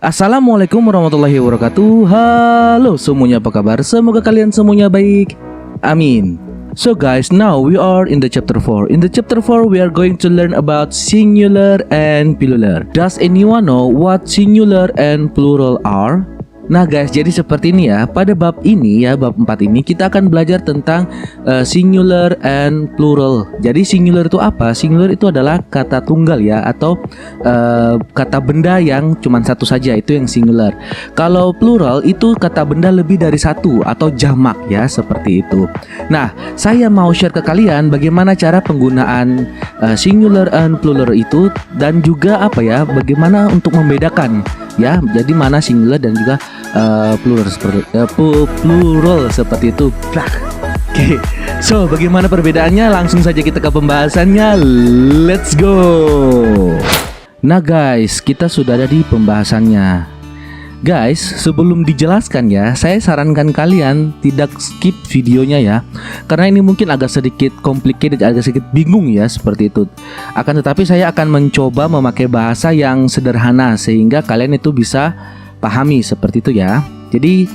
Assalamualaikum warahmatullahi wabarakatuh. Halo semuanya, apa kabar? Semoga kalian semuanya baik. Amin. So guys, now we are in the chapter 4. In the chapter 4 we are going to learn about singular and plural. Does anyone know what singular and plural are? Nah guys, jadi seperti ini ya. Pada bab ini ya, bab 4 ini kita akan belajar tentang singular and plural. Jadi singular itu apa? Singular itu adalah kata tunggal ya, atau kata benda yang cuma satu saja, itu yang singular. Kalau plural itu kata benda lebih dari satu atau jamak ya, seperti itu. Nah, saya mau share ke kalian bagaimana cara penggunaan singular and plural itu, dan juga apa ya, bagaimana untuk membedakan ya, jadi mana singular dan juga plural seperti itu. Oke, so bagaimana perbedaannya? Langsung saja kita ke pembahasannya. Let's go. Nah guys, kita sudah ada di pembahasannya. Guys, sebelum dijelaskan ya, saya sarankan kalian tidak skip videonya ya, karena ini mungkin agak sedikit complicated, agak sedikit bingung ya, seperti itu. Akan tetapi saya akan mencoba memakai bahasa yang sederhana sehingga kalian itu bisa pahami, seperti itu ya. Jadi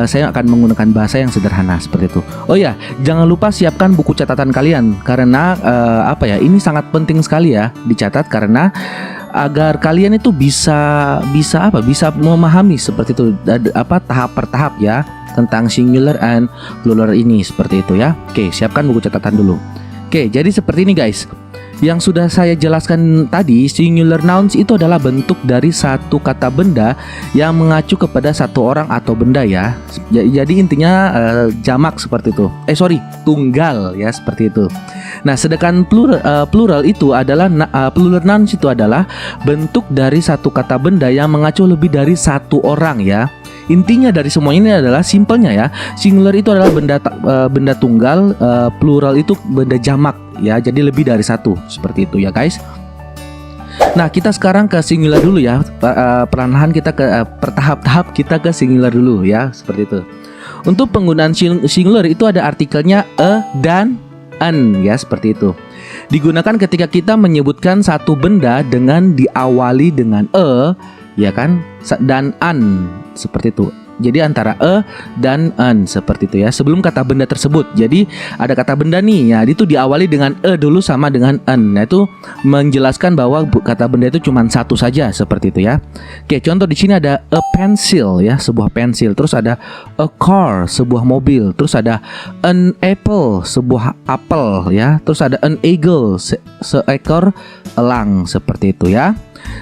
saya akan menggunakan bahasa yang sederhana seperti itu. Oh ya, jangan lupa siapkan buku catatan kalian, karena apa ya, ini sangat penting sekali ya dicatat, karena agar kalian itu bisa memahami seperti itu, tahap per tahap ya, tentang singular and plural ini, seperti itu ya. Oke, siapkan buku catatan dulu. Oke, jadi seperti ini guys. Yang sudah saya jelaskan tadi, singular nouns itu adalah bentuk dari satu kata benda yang mengacu kepada satu orang atau benda ya. Jadi intinya jamak seperti itu. Tunggal ya, seperti itu. Nah, sedangkan plural itu adalah plural nouns itu adalah bentuk dari satu kata benda yang mengacu lebih dari satu orang ya. Intinya dari semuanya ini adalah simpelnya ya. Singular itu adalah benda tunggal, plural itu benda jamak ya. Jadi lebih dari satu, seperti itu ya guys. Nah, kita sekarang ke singular dulu ya. Perlahan kita ke bertahap-tahap kita ke singular dulu ya, seperti itu. Untuk penggunaan singular itu ada artikelnya a dan an ya, seperti itu. Digunakan ketika kita menyebutkan satu benda dengan diawali dengan a ya kan, dan an, seperti itu. Jadi antara a dan an, seperti itu ya, sebelum kata benda tersebut. Jadi ada kata benda nih ya, itu diawali dengan a dulu sama dengan an. Nah, itu menjelaskan bahwa kata benda itu cuma satu saja, seperti itu ya. Oke, contoh di sini ada a pencil ya, sebuah pensil. Terus ada a car, sebuah mobil. Terus ada an apple, sebuah apel ya. Terus ada an eagle, seekor elang, seperti itu ya.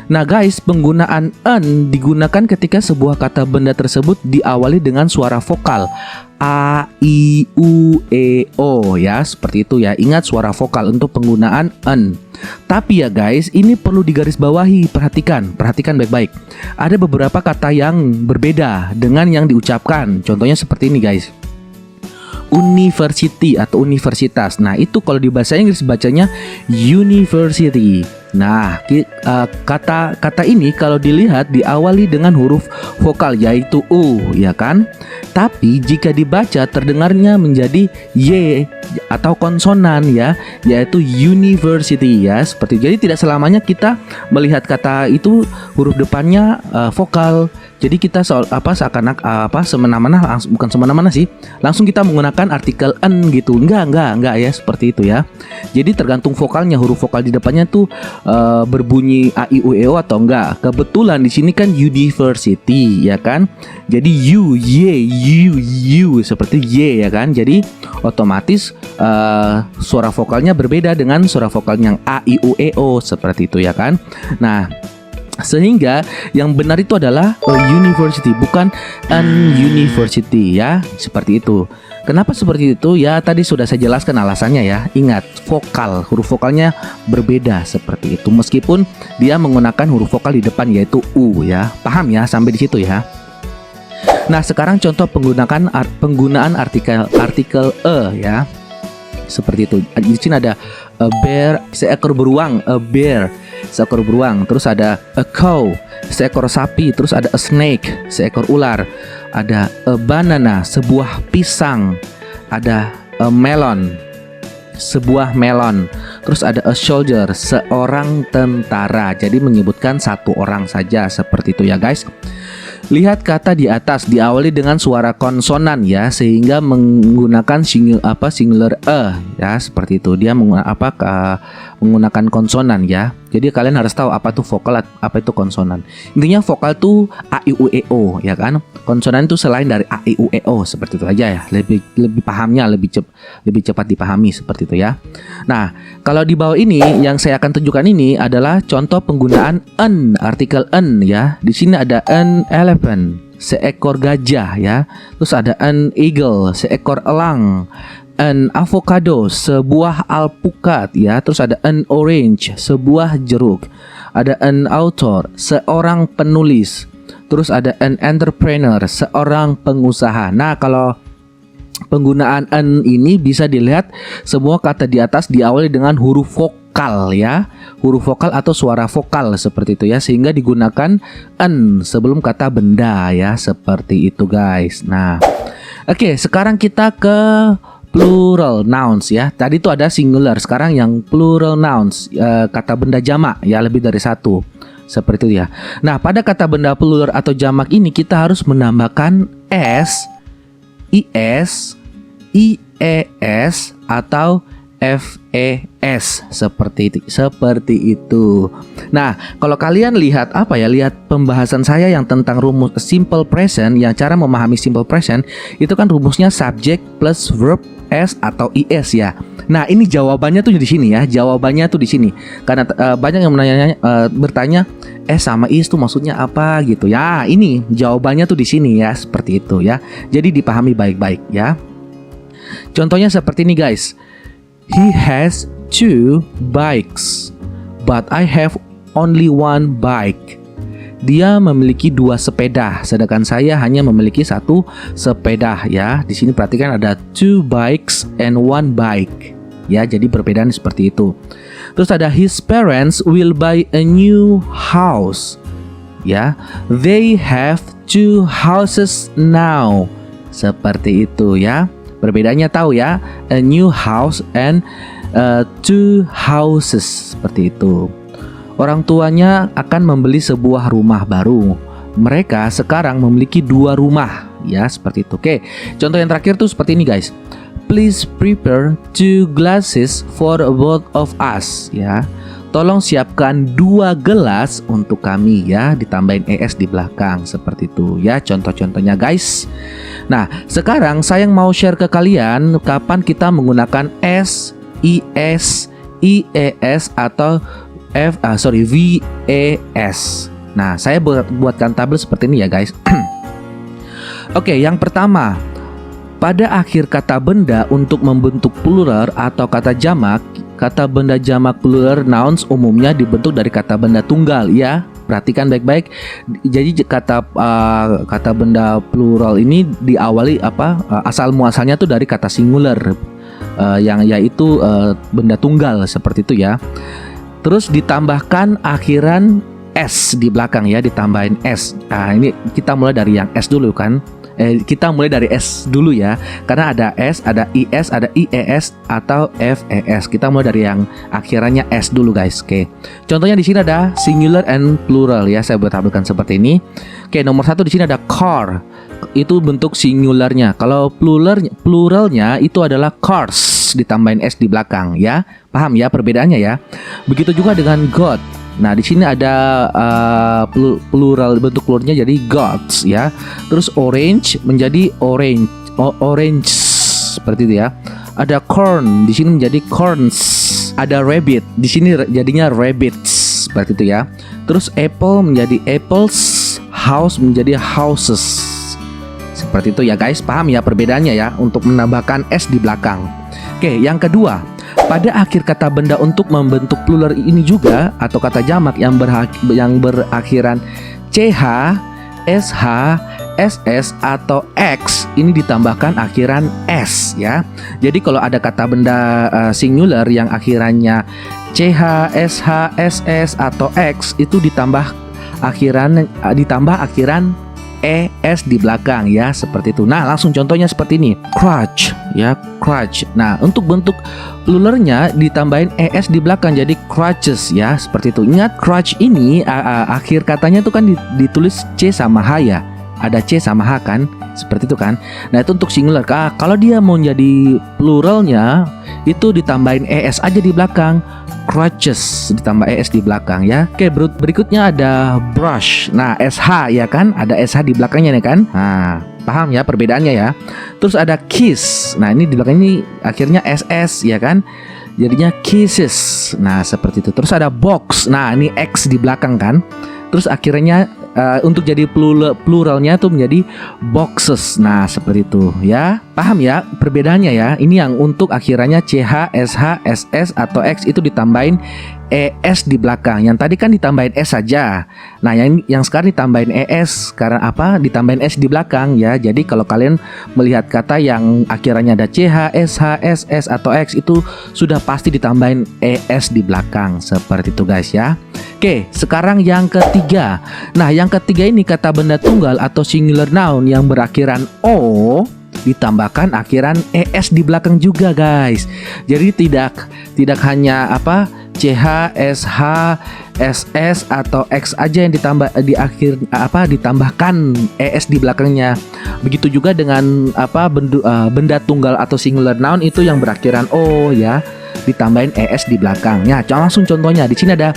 Nah guys, penggunaan an digunakan ketika sebuah kata benda tersebut diawali dengan suara vokal a, i, u, e, o ya, seperti itu ya. Ingat suara vokal untuk penggunaan an. Tapi ya guys, ini perlu digarisbawahi, perhatikan baik-baik. Ada beberapa kata yang berbeda dengan yang diucapkan. Contohnya seperti ini guys, university atau universitas. Nah, itu kalau di bahasa Inggris bacanya university. Nah, kata ini kalau dilihat diawali dengan huruf vokal yaitu u, ya kan? Tapi jika dibaca terdengarnya menjadi y atau konsonan ya, yaitu university ya, seperti. Jadi tidak selamanya kita melihat kata itu huruf depannya vokal. Jadi kita semena-mena, bukan semena-mena sih, langsung kita menggunakan artikel an gitu. Enggak ya, seperti itu ya. Jadi tergantung vokalnya, huruf vokal di depannya tuh berbunyi a, i, u, e, o atau enggak. Kebetulan di sini kan university ya kan. Jadi u, seperti y ya kan. Jadi otomatis suara vokalnya berbeda dengan suara vokal yang a, i, u, e, o, seperti itu ya kan. Nah, sehingga yang benar itu adalah a university, bukan an university ya, seperti itu. Kenapa seperti itu? Ya tadi sudah saya jelaskan alasannya ya. Ingat, vokal, huruf vokalnya berbeda, seperti itu. Meskipun dia menggunakan huruf vokal di depan yaitu u ya. Paham ya sampai di situ ya. Nah, sekarang contoh penggunaan artikel a ya. Seperti itu. Di sini ada a bear, seekor beruang, a bear, seekor beruang. Terus ada a cow, seekor sapi. Terus ada a snake, seekor ular. Ada a banana, sebuah pisang. Ada a melon, sebuah melon. Terus ada a soldier, seorang tentara. Jadi menyebutkan satu orang saja, seperti itu ya guys. Lihat kata di atas diawali dengan suara konsonan ya, sehingga menggunakan singular ya, seperti itu. Dia menggunakan konsonan ya. Jadi kalian harus tahu apa itu vokal, apa itu konsonan. Intinya vokal tuh a i u e o ya kan. Konsonan itu selain dari a i u e o, seperti itu aja ya. Lebih pahamnya lebih cepat dipahami, seperti itu ya. Nah, kalau di bawah ini yang saya akan tunjukkan ini adalah contoh penggunaan an, artikel an ya. Di sini ada an elephant, seekor gajah ya. Terus ada an eagle, seekor elang. An avocado, sebuah alpukat ya. Terus ada an orange, sebuah jeruk. Ada an author, seorang penulis. Terus ada an entrepreneur, seorang pengusaha. Nah, kalau penggunaan an ini bisa dilihat semua kata di atas diawali dengan huruf vokal ya. Huruf vokal atau suara vokal, seperti itu ya. Sehingga digunakan an sebelum kata benda ya, seperti itu guys. Nah, oke, sekarang kita ke plural nouns ya. Tadi itu ada singular, sekarang yang plural nouns, kata benda jamak ya, lebih dari satu, seperti itu ya. Nah, pada kata benda plural atau jamak ini kita harus menambahkan s, is, ies atau fes, seperti itu. Nah, kalau kalian lihat lihat pembahasan saya yang tentang rumus simple present, yang cara memahami simple present itu kan rumusnya subject plus verb s atau is ya. Nah, ini jawabannya tuh di sini ya. Jawabannya tuh di sini. Karena banyak yang bertanya s sama is tuh maksudnya apa gitu ya. Ini jawabannya tuh di sini ya, seperti itu ya. Jadi dipahami baik-baik ya. Contohnya seperti ini guys. He has 2 bikes, but I have only 1 bike. Dia memiliki 2 sepeda, sedangkan saya hanya memiliki 1 sepeda ya. Di sini perhatikan ada 2 bikes and 1 bike. Ya, jadi perbedaan seperti itu. Terus ada his parents will buy a new house. Ya, they have 2 houses now. Seperti itu ya. Perbedaannya tahu ya, a new house and 2 houses, seperti itu. Orang tuanya akan membeli sebuah rumah baru. Mereka sekarang memiliki 2 rumah, ya seperti itu. Oke, contoh yang terakhir tuh seperti ini guys. Please prepare 2 glasses for both of us, ya. Tolong siapkan 2 gelas untuk kami ya, ditambahin es di belakang, seperti itu ya contoh-contohnya guys. Nah, sekarang saya mau share ke kalian kapan kita menggunakan s, is, ies atau VES. Nah, saya buatkan tabel seperti ini ya guys. Oke, yang pertama, pada akhir kata benda untuk membentuk plural atau kata jamak, kata benda jamak plural nouns umumnya dibentuk dari kata benda tunggal ya. Perhatikan baik-baik. Jadi kata benda plural ini diawali asal muasalnya tuh dari kata singular yang yaitu benda tunggal, seperti itu ya. Terus ditambahkan akhiran s di belakang ya, ditambahin s. Nah, ini kita mulai dari yang s dulu kan. Kita mulai dari S dulu ya, karena ada S, ada IS, ada IES atau FES. Kita mulai dari yang akhirannya S dulu guys. Oke, contohnya di sini ada singular and plural ya. Saya tampilkan seperti ini. Oke, nomor 1 di sini ada car. Itu bentuk singularnya. Kalau pluralnya itu adalah cars, ditambahin S di belakang ya. Paham ya perbedaannya ya. Begitu juga dengan God. Nah, di sini ada plural, bentuk pluralnya jadi gods ya. Terus orange menjadi orange seperti itu ya. Ada corn, di sini menjadi corns. Ada rabbit, di sini jadinya rabbits seperti itu ya. Terus apple menjadi apples, house menjadi houses. Seperti itu ya guys, paham ya perbedaannya ya untuk menambahkan s di belakang. Oke, yang kedua, pada akhir kata benda untuk membentuk plural ini juga atau kata jamak yang berakhiran ch, sh, ss atau x ini ditambahkan akhiran s ya. Jadi kalau ada kata benda singular yang akhirannya ch, sh, ss atau x itu ditambah akhiran ES di belakang ya, seperti itu. Nah, langsung contohnya seperti ini. Crutch ya, crutch. Nah, untuk bentuk pluralnya ditambahin ES di belakang jadi crutches ya, seperti itu. Ingat crutch ini akhir katanya tuh kan ditulis C sama H ya. Ada C sama H kan, seperti itu kan. Nah, itu untuk singular. Kalau dia mau jadi pluralnya itu ditambahin ES aja di belakang. Crutches ditambah ES di belakang ya. Oke, berikutnya ada brush. Nah, SH ya kan, ada SH di belakangnya nih kan. Nah, paham ya perbedaannya ya. Terus ada kiss. Nah, ini di belakang ini akhirnya SS ya kan. Jadinya kisses. Nah, seperti itu. Terus ada box. Nah, ini X di belakang kan. Terus akhirnya untuk jadi pluralnya tuh menjadi boxes. Nah, seperti itu ya. Paham ya perbedaannya ya. Ini yang untuk akhirannya CH, SH, SS atau X itu ditambahin ES di belakang. Yang tadi kan ditambahin S saja. Nah, yang sekarang ditambahin ES karena apa? Ditambahin S di belakang ya. Jadi kalau kalian melihat kata yang akhirannya ada CH, SH, SS atau X itu sudah pasti ditambahin ES di belakang. Seperti itu guys ya. Oke, sekarang yang ketiga. Nah, yang ketiga ini kata benda tunggal atau singular noun yang berakhiran O ditambahkan akhiran ES di belakang juga guys. Jadi tidak hanya apa CH, SH, SS atau X aja yang ditambahkan ES di belakangnya. Begitu juga dengan benda tunggal atau singular noun itu yang berakhiran O ya, ditambahin ES di belakangnya. Langsung contohnya di sini ada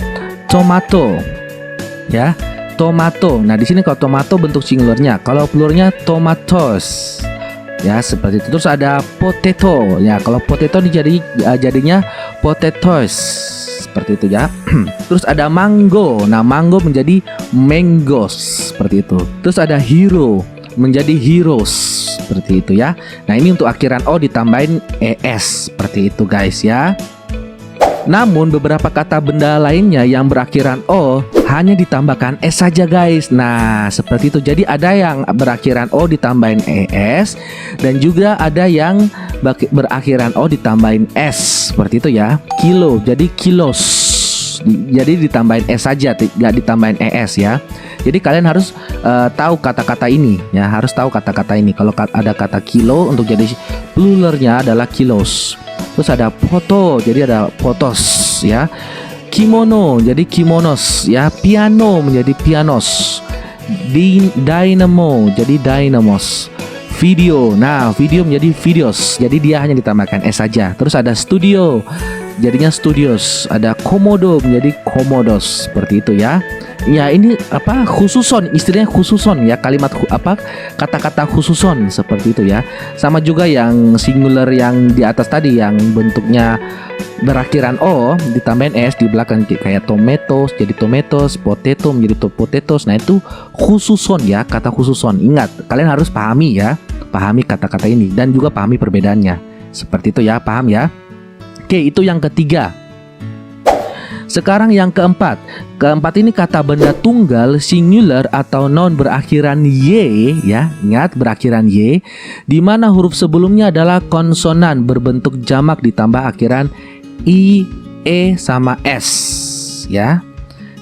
tomato ya, tomato. Nah, di sini kalau tomato bentuk singularnya, kalau pluralnya tomatoes ya, seperti itu. Terus ada potato ya, kalau potato jadinya potatoes, seperti itu ya. Terus ada mango. Nah, mango menjadi mangoes, seperti itu. Terus ada hero menjadi heroes, seperti itu ya. Nah, ini untuk akhiran O ditambahin ES, seperti itu guys ya. Namun beberapa kata benda lainnya yang berakhiran O hanya ditambahkan S saja guys. Nah, seperti itu. Jadi ada yang berakhiran O ditambahin ES dan juga ada yang berakhiran O ditambahin S, seperti itu ya. Kilo jadi kilos. Jadi ditambahin S saja, tidak ditambahin ES ya. Jadi kalian harus tahu kata-kata ini ya, harus tahu kata-kata ini. Kalau ada kata kilo untuk jadi pluralnya adalah kilos. Terus ada foto, jadi ada fotos ya. Kimono jadi kimonos ya. Piano menjadi pianos. Dynamo jadi dynamos. Video, nah video menjadi videos. Jadi dia hanya ditambahkan S saja. Terus ada studio, jadinya studios. Ada komodo menjadi komodos, seperti itu ya. Ya, ini khususon, istilahnya khususon ya, kalimat kata-kata khususon, seperti itu ya. Sama juga yang singular yang di atas tadi yang bentuknya berakhiran O ditambahin S di belakang kayak tomatoes jadi tomatoes, potato menjadi potatoes. Nah, itu khususon ya, kata khususon. Ingat, kalian harus pahami ya, pahami kata-kata ini dan juga pahami perbedaannya. Seperti itu ya, paham ya. Oke, itu yang ketiga. Sekarang yang keempat. Keempat ini kata benda tunggal singular atau noun berakhiran Y ya. Ingat, berakhiran Y, di mana huruf sebelumnya adalah konsonan berbentuk jamak ditambah akhiran I, E sama S ya.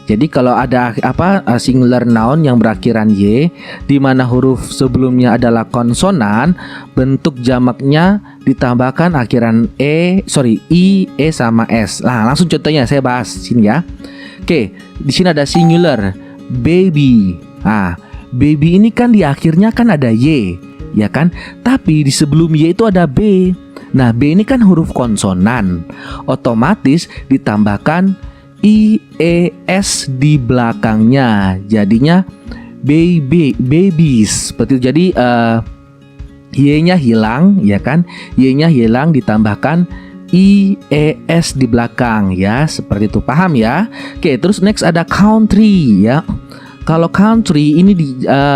Jadi kalau ada singular noun yang berakhiran Y di mana huruf sebelumnya adalah konsonan, bentuk jamaknya ditambahkan akhiran I, E sama S. Nah, langsung contohnya saya bahas sini ya. Oke, di sini ada singular baby. Nah, baby ini kan di akhirnya kan ada Y, ya kan? Tapi di sebelum Y itu ada B. Nah, B ini kan huruf konsonan, otomatis ditambahkan IES di belakangnya, jadinya babies, seperti itu. Jadi Y-nya hilang, ya kan? Y-nya hilang ditambahkan IES di belakang ya, seperti itu. Paham ya? Oke, terus next ada country ya. Kalau country ini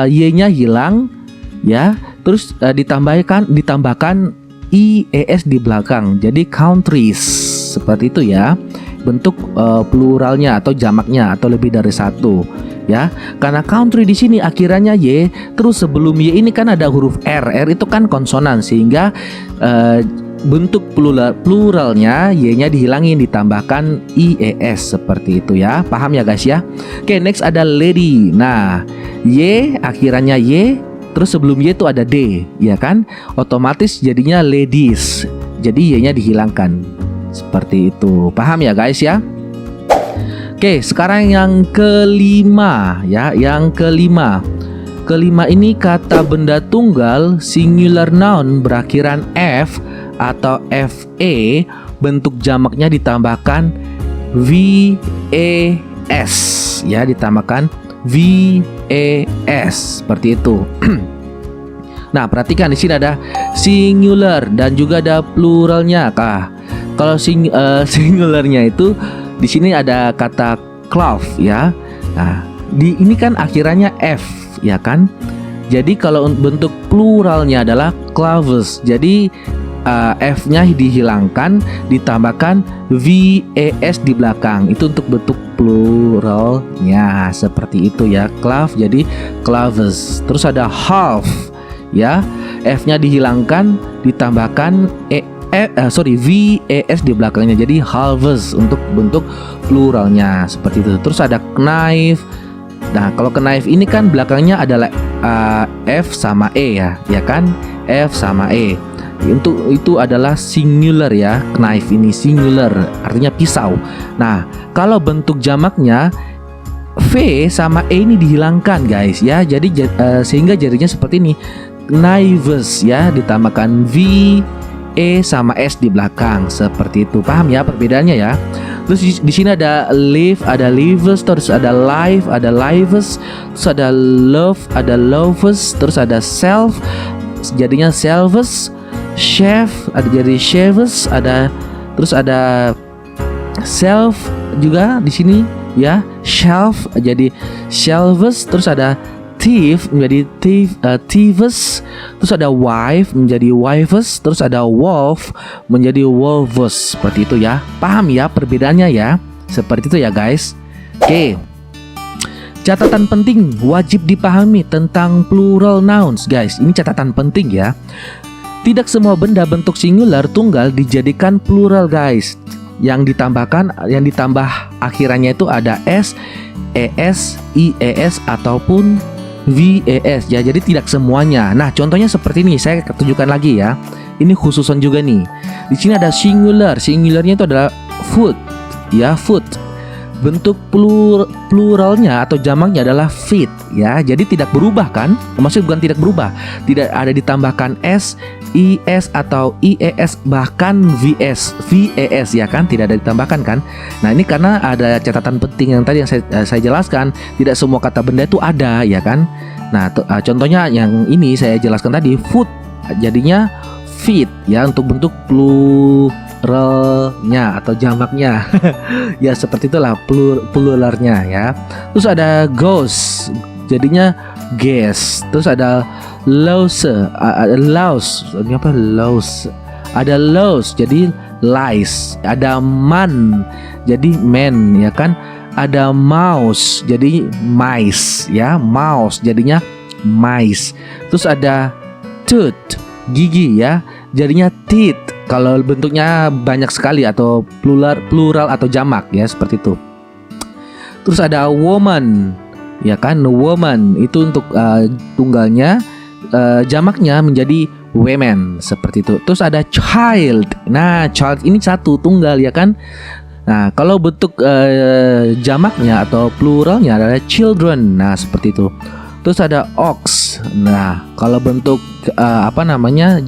Y-nya hilang ya, terus ditambahkan IES di belakang, jadi countries, seperti itu ya. Bentuk pluralnya atau jamaknya atau lebih dari satu ya. Karena country di sini akhirannya Y, terus sebelum Y ini kan ada huruf R. R itu kan konsonan, sehingga bentuk pluralnya y-nya dihilangin, ditambahkan ies seperti itu ya. Paham ya guys ya? Oke, next ada lady. Nah, y akhirannya y, terus sebelum y itu ada d, ya kan? Otomatis jadinya ladies. Jadi y-nya dihilangkan. Seperti itu. Paham ya guys ya? Oke, sekarang yang kelima ya, yang kelima. Kelima ini kata benda tunggal singular noun berakhiran f atau fe, bentuk jamaknya ditambahkan VES ya, ditambahkan VES seperti itu. Nah, perhatikan di sini ada singular dan juga ada pluralnya kah. Kalau singularnya itu di sini ada kata cloth ya. Nah, ini kan akhirannya f ya kan. Jadi kalau bentuk pluralnya adalah cloves. Jadi F-nya dihilangkan, ditambahkan VES di belakang. Itu untuk bentuk pluralnya seperti itu ya. Clove jadi cloves. Terus ada half ya. F-nya dihilangkan, ditambahkan VES di belakangnya. Jadi halves untuk bentuk pluralnya seperti itu. Terus ada knife. Nah, kalau knife ini kan belakangnya adalah F sama E ya kan? F sama E. Untuk itu adalah singular ya, knife ini singular, artinya pisau. Nah, kalau bentuk jamaknya V sama E ini dihilangkan guys ya. Jadi sehingga jadinya seperti ini, knives ya, ditambahkan V, E sama S di belakang seperti itu. Paham ya perbedaannya ya? Terus di sini ada live, ada lives, terus ada life, ada lives, terus ada love, ada loves, terus ada self, jadinya selves. Chef ada jadi chefs, ada terus ada self juga di sini ya, shelf jadi shelves, terus ada thief menjadi thieves, terus ada wife menjadi wives, terus ada wolf menjadi wolves seperti itu ya. Paham ya perbedaannya ya? Seperti itu ya guys. Oke. Catatan penting wajib dipahami tentang plural nouns guys. Ini catatan penting ya. Tidak semua benda bentuk singular tunggal dijadikan plural guys. Yang ditambah akhirannya itu ada s, es, ies ataupun VES ya. Jadi tidak semuanya. Nah, contohnya seperti ini, saya tunjukkan lagi ya. Ini khususan juga nih. Di sini ada singular. Singularnya itu adalah food ya, food. Bentuk pluralnya atau jamaknya adalah feet ya. Jadi tidak berubah kan? Maksudnya bukan tidak berubah. Tidak ada ditambahkan s, is atau ies, bahkan VES ya kan, tidak ada ditambahkan kan. Nah, ini karena ada catatan penting yang tadi yang saya jelaskan, tidak semua kata benda itu ada ya kan. Nah, contohnya yang ini saya jelaskan tadi, food jadinya feet ya untuk bentuk pluralnya atau jamaknya. Ya seperti itulah pluralnya ya. Terus ada ghost jadinya guess. Terus ada louse, ini apa louse? Ada louse jadi lies. Ada man jadi man ya kan. Ada mouse jadi mice ya, mouse jadinya mice. Terus ada tooth gigi ya, jadinya teeth. Kalau bentuknya banyak sekali atau plural atau jamak ya seperti itu. Terus ada woman ya kan, woman itu untuk tunggalnya, jamaknya menjadi women seperti itu. Terus ada child. Nah, child ini satu tunggal ya kan. Nah, kalau bentuk jamaknya atau pluralnya adalah children. Nah, seperti itu. Terus ada ox. Nah, kalau bentuk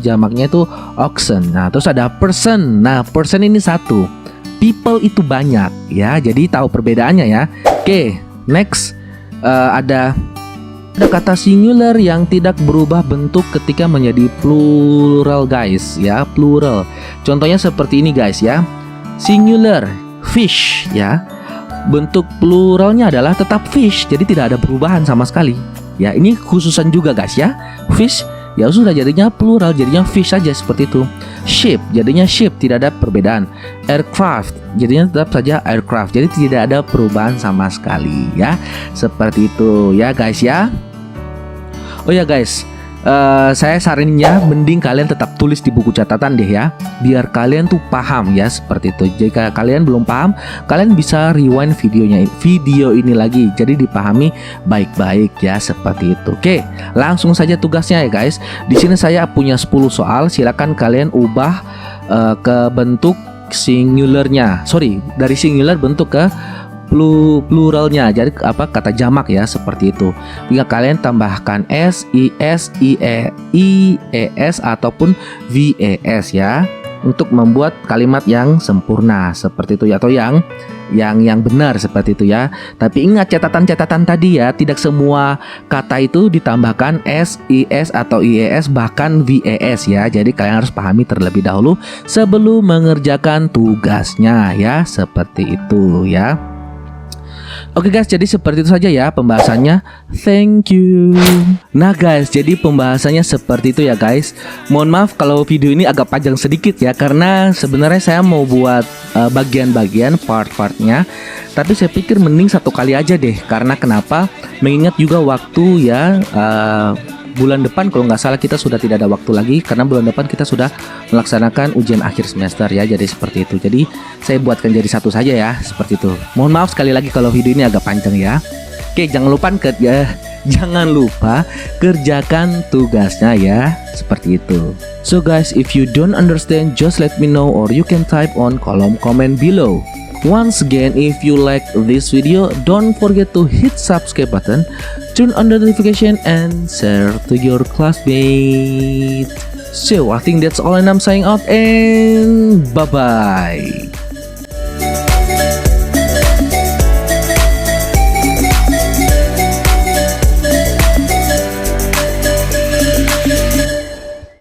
jamaknya itu oxen. Nah, terus ada person. Nah, person ini satu. People itu banyak ya. Jadi tahu perbedaannya ya. Oke, next ada kata singular yang tidak berubah bentuk ketika menjadi plural guys ya, plural. Contohnya seperti ini guys ya. Singular fish ya. Bentuk pluralnya adalah tetap fish. Jadi tidak ada perubahan sama sekali. Ya, ini khususan juga guys ya. Fish ya sudah jadinya plural, jadinya fish saja seperti itu. Ship jadinya ship, tidak ada perbedaan. Aircraft jadinya tetap saja aircraft. Jadi tidak ada perubahan sama sekali ya. Seperti itu ya guys ya. Oh ya guys, saya saraninnya mending kalian tetap tulis di buku catatan deh ya, biar kalian tuh paham ya, seperti itu. Jika kalian belum paham, kalian bisa rewind video ini lagi, jadi dipahami baik-baik ya, seperti itu. Oke, langsung saja tugasnya ya guys. Di sini saya punya 10 soal, silakan kalian ubah ke bentuk singularnya. Sorry, dari singular bentuk ke pluralnya, jadi kata jamak ya, seperti itu. Tinggal kalian tambahkan s, is, ies ataupun ves ya, untuk membuat kalimat yang sempurna seperti itu ya, atau yang benar seperti itu ya. Tapi ingat catatan-catatan tadi ya, tidak semua kata itu ditambahkan s, is atau ies bahkan ves ya. Jadi kalian harus pahami terlebih dahulu sebelum mengerjakan tugasnya ya, seperti itu ya. Oke guys, jadi seperti itu saja ya pembahasannya. Thank you. Nah guys, jadi pembahasannya seperti itu ya guys. Mohon maaf kalau video ini agak panjang sedikit ya, karena sebenarnya saya mau buat bagian-bagian part-partnya. Tapi saya pikir mending satu kali aja deh. Karena kenapa? Mengingat juga waktu ya, bulan depan kalau nggak salah kita sudah tidak ada waktu lagi, karena bulan depan kita sudah melaksanakan ujian akhir semester ya. Jadi seperti itu. Jadi saya buatkan jadi satu saja ya, seperti itu. Mohon maaf sekali lagi kalau video ini agak panjang ya. Oke, jangan lupa kerjakan tugasnya ya, seperti itu. So guys, if you don't understand, just let me know or you can type on kolom comment below. Once again, if you like this video, don't forget to hit subscribe button, turn on the notification and share to your classmates. So I think that's all, and I'm signing out and bye bye.